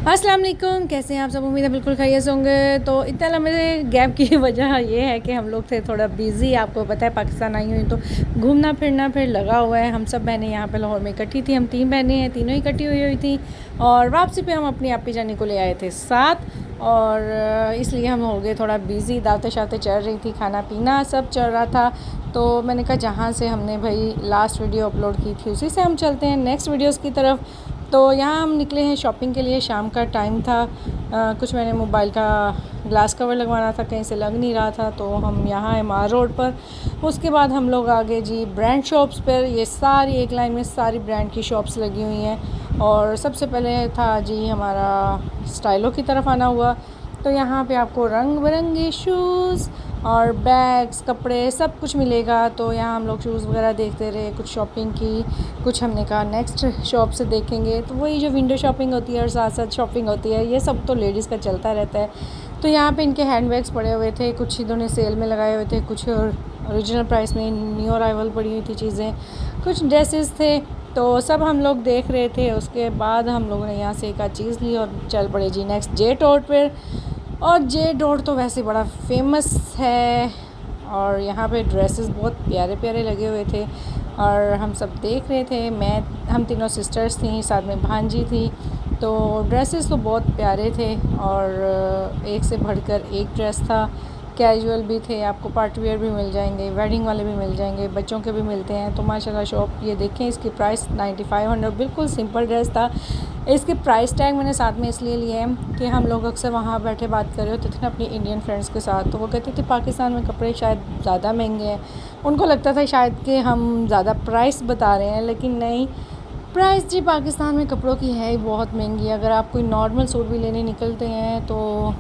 अस्सलाम वालेकुम, कैसे हैं आप सब। उम्मीद है बिल्कुल खैरियत से होंगे। तो इतना लंबे गैप की वजह ये है कि हम लोग थे थोड़ा बिज़ी। आपको पता है पाकिस्तान आई हुई तो घूमना फिरना फिर लगा हुआ है। हम सब बहनें यहाँ पे लाहौर में इकट्ठी थी। हम 3 बहनें हैं, तीनों इकट्ठी हुई थी। और वापसी पे हम अपनी आपी जानी को ले आए थे साथ। और इसलिए हम हो गए थोड़ा बिज़ी। दावतें शावतें चल रही थी, खाना पीना सब चल रहा था। तो मैंने कहा जहाँ से हमने भाई लास्ट वीडियो अपलोड की थी उसी से हम चलते हैं नेक्स्ट वीडियोस की तरफ। तो यहाँ हम निकले हैं शॉपिंग के लिए। शाम का टाइम था। कुछ मैंने मोबाइल का ग्लास कवर लगवाना था, कहीं से लग नहीं रहा था, तो हम यहाँ MR रोड पर। उसके बाद हम लोग आगे जी ब्रांड शॉप्स पर। ये सारी एक लाइन में सारी ब्रांड की शॉप्स लगी हुई हैं। और सबसे पहले था जी हमारा स्टाइलो की तरफ आना हुआ। तो यहाँ पे आपको रंग बिरंगे शूज़ और बैग्स, कपड़े सब कुछ मिलेगा। तो यहाँ हम लोग शूज़ वगैरह देखते रहे, कुछ शॉपिंग की, कुछ हमने कहा नेक्स्ट शॉप से देखेंगे। तो वही जो विंडो शॉपिंग होती है और साथ साथ शॉपिंग होती है, ये सब तो लेडीज़ का चलता रहता है। तो यहाँ पे इनके हैंड बैग्स पड़े हुए थे, कुछ इन्होंने सेल में लगाए हुए थे, कुछ ओरिजिनल प्राइस में न्यू अराइवल पड़ी हुई थी चीज़ें, कुछ ड्रेसेस थे। तो सब हम लोग देख रहे थे। उसके बाद हम लोगों ने यहाँ से एक आध चीज़ ली और चल पड़े जी नेक्स्ट जे टोट पर। और जे डॉट तो वैसे बड़ा फेमस है। और यहाँ पे ड्रेसेस बहुत प्यारे प्यारे लगे हुए थे और हम सब देख रहे थे। हम तीनों सिस्टर्स थी, साथ में भांजी थी। तो ड्रेसेस तो बहुत प्यारे थे और एक से बढ़कर एक ड्रेस था। कैजुअल भी थे, आपको पार्टी वेयर भी मिल जाएंगे, वेडिंग वाले भी मिल जाएंगे, बच्चों के भी मिलते हैं। तो माशाल्लाह शॉप ये देखें, इसकी प्राइस 9500, बिल्कुल सिंपल ड्रेस था। इसके प्राइस टैग मैंने साथ में इसलिए लिए हैं कि हम लोग अक्सर वहाँ बैठे बात कर रहे होते थे ना अपनी इंडियन फ्रेंड्स के साथ। तो वो कहते थे पाकिस्तान में कपड़े शायद ज़्यादा महंगे हैं। उनको लगता था शायद कि हम ज़्यादा प्राइस बता रहे हैं, लेकिन नहीं, प्राइस जी पाकिस्तान में कपड़ों की है ही बहुत महंगी। अगर आप कोई नॉर्मल सूट भी लेने निकलते हैं तो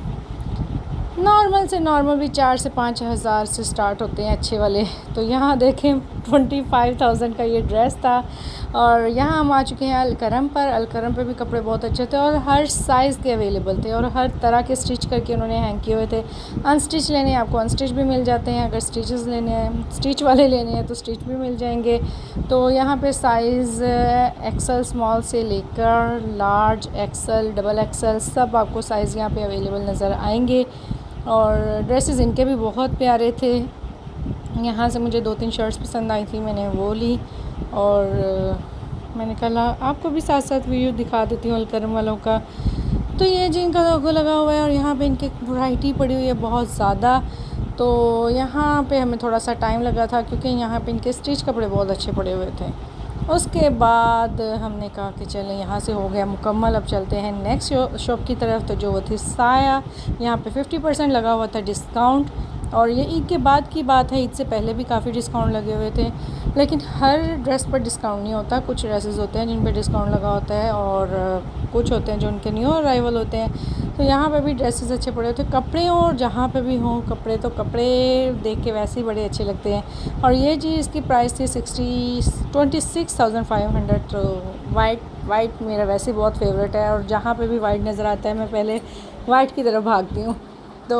नॉर्मल से नॉर्मल भी 4 से 5 हज़ार से स्टार्ट होते हैं अच्छे वाले। तो यहाँ देखें 25,000 का ये ड्रेस था। और यहाँ हम आ चुके हैं अलकरम पर। अलकरम पर भी कपड़े बहुत अच्छे थे और हर साइज़ के अवेलेबल थे और हर तरह के स्टिच करके उन्होंने हैंग किए हुए थे। अनस्टिच लेने हैं आपको अनस्टिच भी मिल जाते हैं, अगर स्टिचेस लेने हैं, स्टिच वाले लेने हैं तो स्टिच भी मिल जाएंगे। तो यहाँ पे साइज़ एक्सल स्मॉल से लेकर लार्ज, एक्सल, डबल एक्सल सब आपको साइज़ यहाँ पे अवेलेबल नज़र आएंगे। और ड्रेसेस इनके भी बहुत प्यारे थे। यहाँ से मुझे 2-3 शर्ट्स पसंद आई थी, मैंने वो ली। और मैंने कहा आपको भी साथ साथ वीडियो दिखा देती हूँ अलकरम वालों का। तो ये जिनका लोगो लगा हुआ है और यहाँ पे इनकी वैरायटी पड़ी हुई है बहुत ज़्यादा। तो यहाँ पे हमें थोड़ा सा टाइम लगा था क्योंकि यहाँ पे इनके स्टिच कपड़े बहुत अच्छे पड़े हुए थे। उसके बाद हमने कहा कि चलें यहाँ से हो गया मुकम्मल, अब चलते हैं नेक्स्ट शॉप की तरफ। तो जो वो थी साया, यहाँ पे 50% लगा हुआ था डिस्काउंट। और ये ईद के बाद की बात है, ईद से पहले भी काफ़ी डिस्काउंट लगे हुए थे, लेकिन हर ड्रेस पर डिस्काउंट नहीं होता। कुछ ड्रेसेस होते हैं जिन पर डिस्काउंट लगा होता है और कुछ होते हैं जो उनके न्यू अराइवल होते हैं। तो यहाँ पे भी ड्रेसेस अच्छे पड़े होते हैं, कपड़े और जहाँ पे भी हों कपड़े, तो कपड़े देख के वैसे ही बड़े अच्छे लगते हैं। और ये जी इसकी प्राइस थी 26,500। तो वाइट मेरा वैसे बहुत फेवरेट है और जहाँ पे भी वाइट नज़र आता है मैं पहले वाइट की तरफ भागती हूँ। तो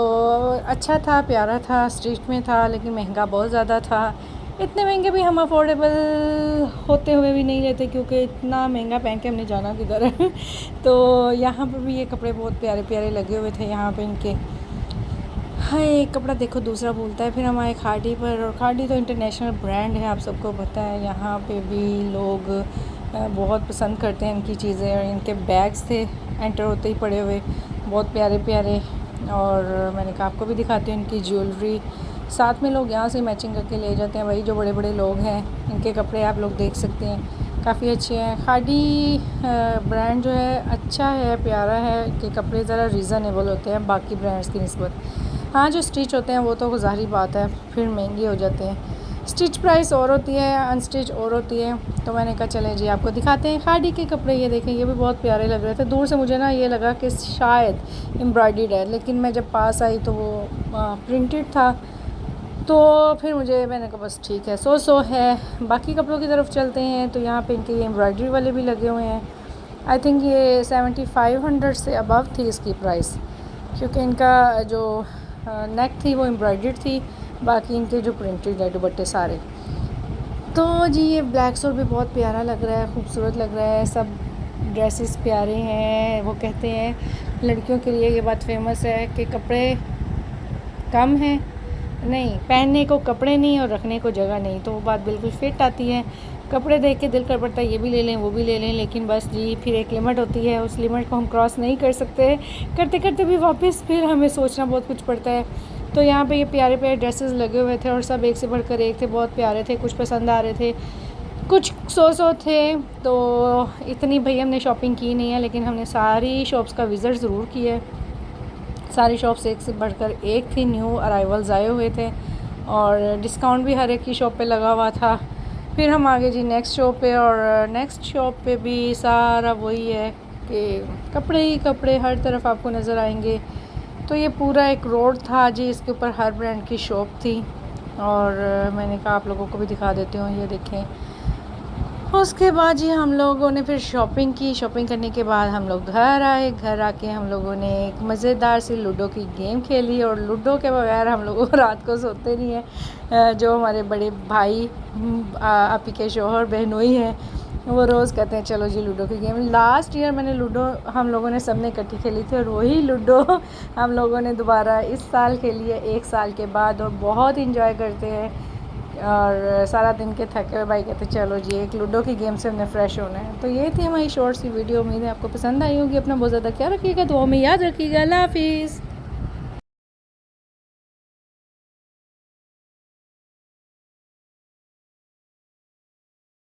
अच्छा था, प्यारा था, स्ट्रीट में था, लेकिन महंगा बहुत ज़्यादा था। इतने महंगे भी हम अफोर्डेबल होते हुए भी नहीं रहते क्योंकि इतना महंगा पहन के हमने जाना किधर है। तो यहाँ पर भी ये कपड़े बहुत प्यारे प्यारे लगे हुए थे यहाँ पे इनके। हाँ, एक कपड़ा देखो दूसरा भूलता है। फिर हम आए खाड़ी पर और खाड़ी तो इंटरनेशनल ब्रांड है, आप सबको पता है। यहाँ पे भी लोग बहुत पसंद करते हैं इनकी चीज़ें। और इनके बैग्स थे एंटर होते ही पड़े हुए, बहुत प्यारे प्यारे। और मैंने कहा आपको भी दिखाती हूँ इनकी ज्वेलरी। साथ में लोग यहाँ से मैचिंग करके ले जाते हैं, वही जो बड़े बड़े लोग हैं। इनके कपड़े आप लोग देख सकते हैं, काफ़ी अच्छे हैं। खाड़ी ब्रांड जो है अच्छा है, प्यारा है कि कपड़े ज़रा रीज़नेबल होते हैं बाकी ब्रांड्स की निस्बत। हाँ, जो स्टिच होते हैं वो तो ज़ाहिर बात है फिर महंगे हो जाते हैं। स्टिच प्राइस और होती है, अनस्टिच और होती है। तो मैंने कहा चलें जी आपको दिखाते हैं खाड़ी के कपड़े। ये देखें, ये भी बहुत प्यारे लग रहे थे। दूर से मुझे ना ये लगा कि शायद एम्ब्रॉयडर्ड है, लेकिन मैं जब पास आई तो वो प्रिंटेड था। तो फिर मैंने कहा बस ठीक है, सो है। बाकी कपड़ों की तरफ चलते हैं। तो यहाँ पे इनके एम्ब्रॉयडरी वाले भी लगे हुए हैं। आई थिंक ये 7500 से अबव थी इसकी प्राइस, क्योंकि इनका जो नेक थी वो एम्ब्रॉयडर्ड थी, बाकी इनके जो प्रिंटेड है दुपट्टे सारे। तो जी ये ब्लैक सूट भी बहुत प्यारा लग रहा है, खूबसूरत लग रहा है। सब ड्रेसेस प्यारे हैं। वो कहते हैं लड़कियों के लिए ये बात फेमस है कि कपड़े कम हैं, नहीं पहनने को कपड़े नहीं और रखने को जगह नहीं, तो वो बात बिल्कुल फिट आती है। कपड़े देख के दिल कर पड़ता है ये भी ले लें वो भी ले लें, लेकिन बस जी फिर एक लिमिट होती है, उस लिमिट को हम क्रॉस नहीं कर सकते। करते करते भी वापस फिर हमें सोचना बहुत कुछ पड़ता है। तो यहाँ पे ये प्यारे प्यारे ड्रेसेस लगे हुए थे और सब एक से बढ़कर एक थे, बहुत प्यारे थे, कुछ पसंद आ रहे थे, कुछ सौ थे। तो इतनी भाई हमने शॉपिंग की नहीं है, लेकिन हमने सारी शॉप्स का विज़िट ज़रूर किया है। सारी शॉप्स एक से बढ़कर एक थी, न्यू अराइवल्स आए हुए थे और डिस्काउंट भी हर एक की शॉप पे लगा हुआ था। फिर हम आगे जी नेक्स्ट शॉप पे, और नेक्स्ट शॉप पे भी सारा वही है कि कपड़े ही कपड़े हर तरफ आपको नज़र आएंगे। तो ये पूरा एक रोड था जी, इसके ऊपर हर ब्रांड की शॉप थी और मैंने कहा आप लोगों को भी दिखा देती हूँ, ये देखें। उसके बाद जी हम लोगों ने फिर शॉपिंग की। शॉपिंग करने के बाद हम लोग घर आए। घर आके हम लोगों ने एक मज़ेदार सी लूडो की गेम खेली, और लूडो के बगैर हम लोग रात को सोते नहीं हैं। जो हमारे बड़े भाई आपी के शोहर बहनोई हैं, वो रोज़ कहते हैं चलो जी लूडो की गेम। लास्ट ईयर मैंने लूडो हम लोगों ने सब ने इकट्ठी खेली थी, और वही लूडो हम लोगों ने दोबारा इस साल खेली है 1 साल के बाद, और बहुत इंजॉय करते हैं। और सारा दिन के थके हुए भाई कहते चलो जी एक लूडो की गेम से हमने फ्रेश होना है। तो ये थी हमारी शॉर्ट सी वीडियो। उम्मीद है आपको पसंद आई होगी। अपना बहुत ज़्यादा ख्याल रखिएगा, दुआ में याद रखिएगा। अल्लाह हाफिज़।